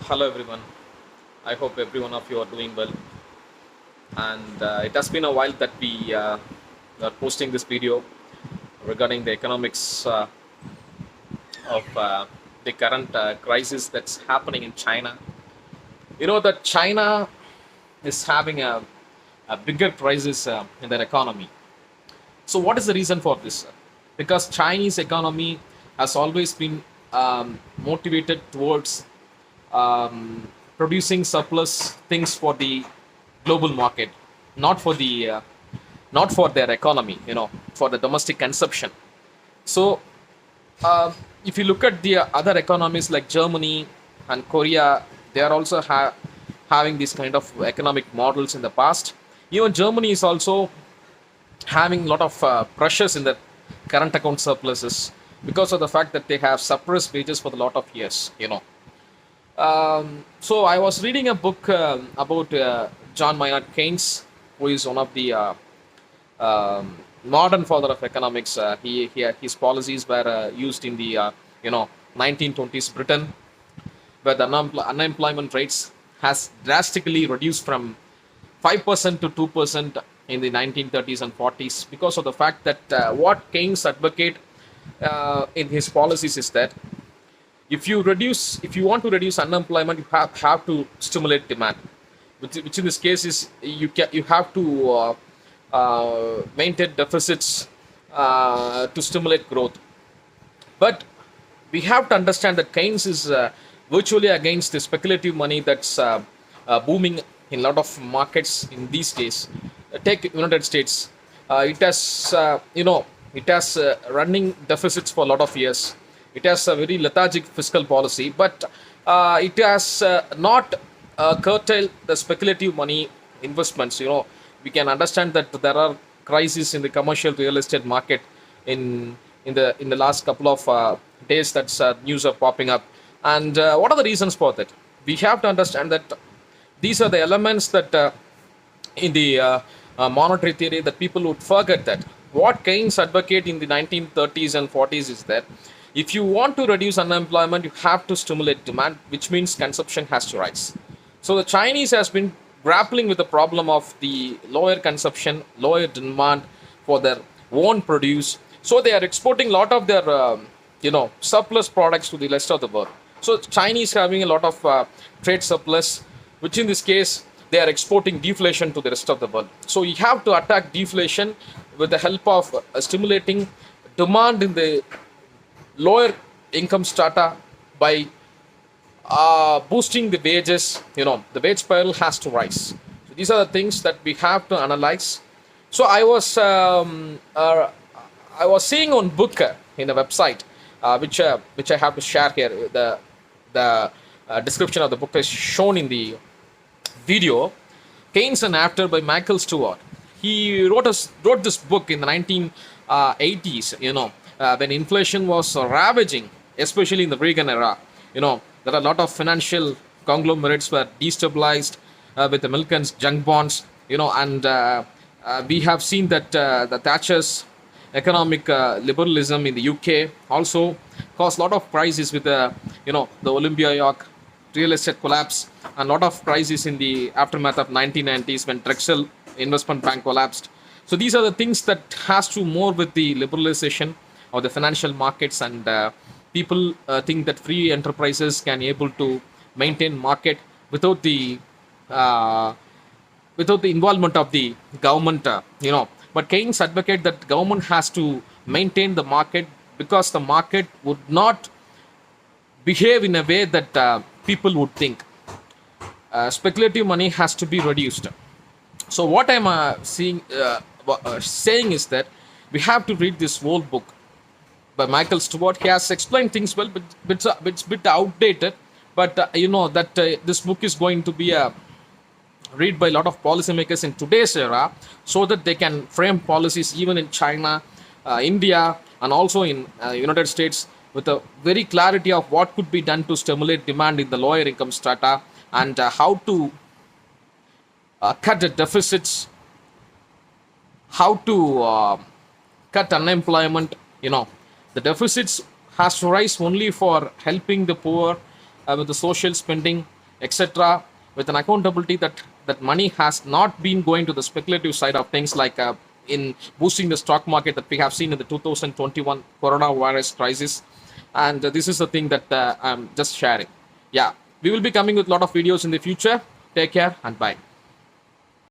Hello everyone. I hope every one of you are doing well. And it has been a while that we are posting this video regarding the economics of the current crisis that's happening in China. You know that China is having a bigger crisis in their economy. So what is the reason for this? Because Chinese economy has always been motivated towards producing surplus things for the global market, not for the not for their economy, for the domestic consumption. So if you look at the other economies like Germany and Korea, they are also having these kind of economic models in the past. Even Germany is also having a lot of pressures in the current account surpluses because of the fact that they have suppressed wages for a lot of years. So I was reading a book about John Maynard Keynes, who is one of the modern father of economics. His policies were used in the 1920s Britain, where the unemployment rates has drastically reduced from 5% to 2% in the 1930s and 40s because of the fact that what Keynes advocate in his policies is that if you want to reduce unemployment, you have to stimulate demand, which in this case is you have to maintain deficits to stimulate growth. But we have to understand that Keynes is virtually against the speculative money that's booming in a lot of markets in these days. Take United States. It has running deficits for a lot of years. It has a very lethargic fiscal policy, but it has not curtailed the speculative money investments. We can understand that there are crises in the commercial real estate market in the last couple of days. That's news are popping up, and what are the reasons for that? We have to understand that these are the elements that in the monetary theory that people would forget that what Keynes advocate in the 1930s and 40s is that if you want to reduce unemployment, you have to stimulate demand, which means consumption has to rise. So the Chinese has been grappling with the problem of the lower consumption, lower demand for their own produce. So they are exporting a lot of their surplus products to the rest of the world. So Chinese having a lot of trade surplus, which in this case they are exporting deflation to the rest of the world. So you have to attack deflation with the help of stimulating demand in the lower income strata by boosting the wages. The wage spiral has to rise. So these are the things that we have to analyze. So I was seeing on book in a website which I have to share here. The description of the book is shown in the video. Keynes and After by Michael Stewart. He wrote this book in the 1980s. When inflation was ravaging, especially in the Reagan era. There are a lot of financial conglomerates were destabilized with the milk and junk bonds. And we have seen that the Thatcher's economic liberalism in the UK also caused a lot of crises with the Olympia York real estate collapse, and a lot of crises in the aftermath of 1990s when Drexel investment bank collapsed. So these are the things that has to more with the liberalization of the financial markets, and people think that free enterprises can able to maintain market without the involvement of the government. But Keynes advocate that government has to maintain the market because the market would not behave in a way that people would think. Speculative money has to be reduced. So what I'm saying is that we have to read this whole book by Michael Stewart. He has explained things well, but it's a bit outdated. But this book is going to be read by a lot of policymakers in today's era, so that they can frame policies even in China, India, and also in United States with a very clarity of what could be done to stimulate demand in the lower income strata, and how to cut the deficits, how to cut unemployment. The deficits has to rise only for helping the poor with the social spending, etc., with an accountability that money has not been going to the speculative side of things, like in boosting the stock market that we have seen in the 2021 coronavirus crisis. And this is the thing that I'm just sharing. Yeah, we will be coming with a lot of videos in the future. Take care and bye.